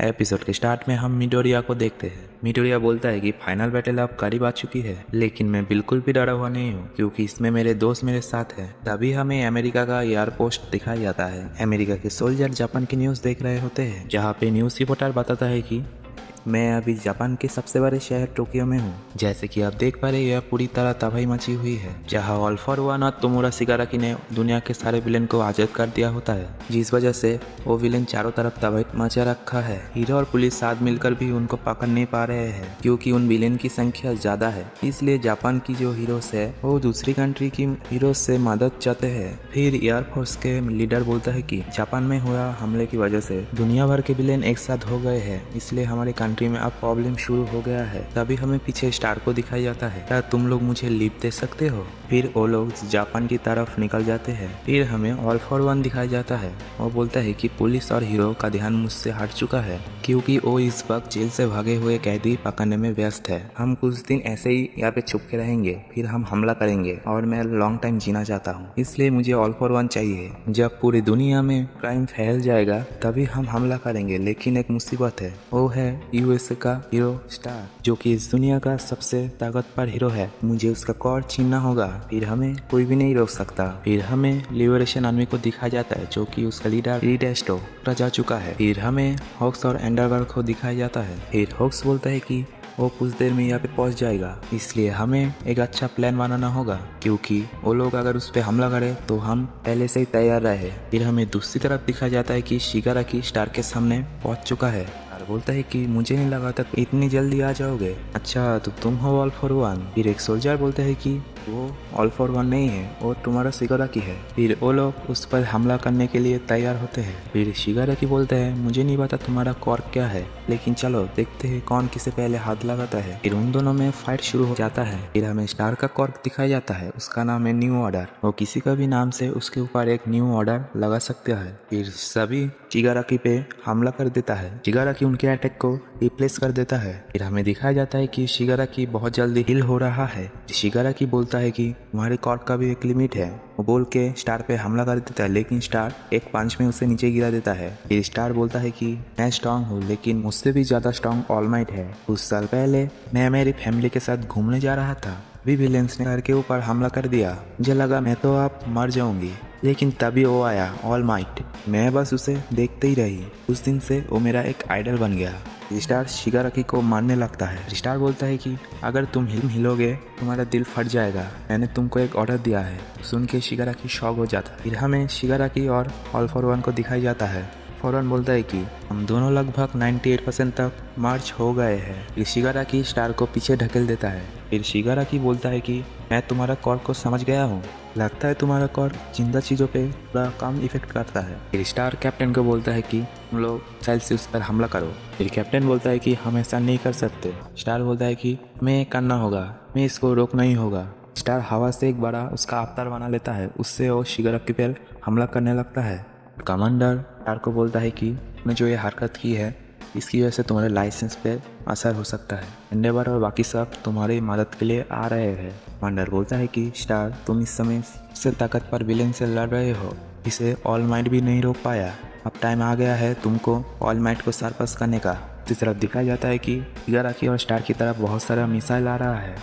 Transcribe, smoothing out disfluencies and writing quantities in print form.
Episode के start में हम मिडोरिया को देखते हैं। मिडोरिया बोलता है कि फाइनल बैटल अब करीब आ चुकी है, लेकिन मैं बिल्कुल भी डरा हुआ नहीं हूँ क्योंकि इसमें मेरे दोस्त मेरे साथ हैं। तभी हमें अमेरिका का एयरपोस्ट दिखाया जाता है। अमेरिका के सोल्जर जापान की न्यूज़ देख रहे होते हैं, जहाँ पे न्यूज़ रिपोर्टर बताता है कि मैं अभी जापान के सबसे बड़े शहर टोक्यो में हूँ। जैसे कि आप देख पा रहे हैं, यह पूरी तरह तबाही मची हुई है, जहाँ ऑल फॉर वन और तोमोरा शिगाराकी ने दुनिया के सारे विलेन को आजाद कर दिया होता है, जिस वजह से वो विलेन चारों तरफ तबाही मचा रखा है। हीरो और पुलिस साथ मिलकर भी उनको पकड़ नहीं पा रहे हैं क्योंकि उन विलेन की संख्या ज्यादा है। इसलिए जापान की जो हीरोज है वो दूसरी कंट्री की हीरोज से मदद चाहते हैं। फिर एयरफोर्स के लीडर बोलता है कि जापान में हुआ हमले की वजह से दुनिया भर के विलेन एक साथ हो गए हैं, इसलिए हमारे कंट्री में अब प्रॉब्लम शुरू हो गया है। तभी हमें पीछे स्टार को दिखाया जाता है, क्या तुम लोग मुझे लीव दे सकते हो? फिर वो लोग जापान की तरफ निकल जाते हैं। फिर हमें ऑल फॉर वन दिखाया जाता है। वो बोलता है कि पुलिस और हीरो का ध्यान मुझसे हट चुका है क्योंकि वो इस वक्त जेल से भागे हुए कैदी पकड़ने में व्यस्त है। हम कुछ दिन ऐसे ही यहाँ पे छुप के रहेंगे, फिर हम हमला करेंगे और मैं लॉन्ग टाइम जीना चाहता हूँ, इसलिए मुझे ऑल फॉर वन चाहिए। जब पूरी दुनिया में क्राइम फैल जाएगा तभी हम हमला करेंगे, लेकिन एक मुसीबत है, वो है यूएसए का हीरो स्टार, जो कि इस दुनिया का सबसे ताकतवर हीरो है। मुझे उसका कॉर्ड छीनना होगा, फिर हमें कोई भी नहीं रोक सकता। फिर हमें लिबरेशन आर्मी को दिखाया जाता है, जो कि उसका लीडर रीडेस्टो जा चुका है। फिर हमें हॉक्स और एंडरवर्ल्ड को दिखाया जाता है। फिर हॉक्स बोलता है कि वो कुछ देर में यहाँ पे पहुंच जाएगा, इसलिए हमें एक अच्छा प्लान बनाना होगा क्योंकि वो लोग अगर उस पर हमला करें तो हम पहले से ही तैयार रहे। फिर हमें दूसरी तरफ दिखाया जाता है कि शिगाराकी स्टार के सामने पहुंच चुका है और बोलता है कि मुझे नहीं लगा था इतनी जल्दी आ जाओगे। अच्छा तो तुम हो ऑल फॉर वन। फिर एक सोल्जर बोलता है कि वो ऑल फॉर वन नहीं है, वो तुम्हारा शिगाराकी है। फिर वो लोग उस पर हमला करने के लिए तैयार होते हैं। फिर शिगाराकी बोलता है मुझे नहीं पता तुम्हारा कॉर्क क्या है, लेकिन चलो देखते हैं कौन किसे पहले हाथ लगाता है। फिर उन दोनों में फाइट शुरू हो जाता है। फिर हमें स्टार का कॉर्क दिखाया जाता है, उसका नाम है न्यू ऑर्डर। वो किसी का भी नाम से उसके ऊपर एक न्यू ऑर्डर लगा सकता है। फिर सभी शिगाराकी पे हमला कर देता है। शिगाराकी उनके अटैक को रिप्लेस कर देता है। फिर हमें दिखाया जाता है कि शिगाराकी बहुत जल्दी हिल हो रहा है। शिगाराकी बोलता है कि तुम्हारे कॉर्क का भी एक लिमिट है। वो बोल के स्टार पे हमला कर देता है, लेकिन स्टार एक पंच में उसे नीचे गिरा देता है। फिर स्टार बोलता है कि मैं स्ट्रांग हूँ, लेकिन मुझसे भी ज्यादा स्ट्रांग ऑलमाइट है। कुछ साल पहले मैं मेरी फैमिली के साथ घूमने जा रहा था, भी विलेंस ने घर के ऊपर हमला कर दिया। मुझे लगा मैं तो अब मर जाऊंगी, लेकिन तभी वो आया ऑल माइट। मैं बस उसे देखते ही रही। उस दिन से वो मेरा एक आइडल बन गया। स्टार शिगाराकी को मारने लगता है। स्टार बोलता है कि अगर तुम हिलोगे तुम्हारा दिल फट जाएगा, मैंने तुमको एक ऑर्डर दिया है। सुन के शिगाराकी शॉक हो जाता है। फिर हमें शिगाराकी और ऑल फॉर वन को दिखाया जाता है। फौरन बोलता है कि हम दोनों लगभग 98% तक मार्च हो गए हैं। फिर शिगाराकी स्टार को पीछे ढकेल देता है। फिर शिगाराकी बोलता है कि मैं तुम्हारा कॉर्क को समझ गया हूँ, लगता है तुम्हारा कॉर्क जिंदा चीज़ों पे बड़ा कम इफेक्ट करता है। फिर स्टार कैप्टन को बोलता है कि तुम लोग सेल्सियस पर हमला करो। फिर कैप्टन बोलता है कि हम ऐसा नहीं कर सकते। स्टार बोलता है कि हमें करना होगा, मैं इसको रोकना ही होगा। स्टार हवा से एक बड़ा उसका अवतार बना लेता है, उससे वो शिगाराकी पर हमला करने लगता है। कमांडर स्टार को बोलता है कि तुमने जो ये हरकत की है इसकी वजह से तुम्हारे लाइसेंस पे असर हो सकता है। एंडेवर और बाकी सब तुम्हारी मदद के लिए आ रहे हैं। कमांडर बोलता है कि स्टार तुम इस समय सबसे ताकतवर विलेन से लड़ रहे हो, इसे ऑल माइट भी नहीं रोक पाया। अब टाइम आ गया है तुमको ऑल माइट को सरपस करने का। इस तरफ दिखाया जाता है कि शिगाराकी और स्टार की तरफ बहुत सारा मिसाइल आ रहा है।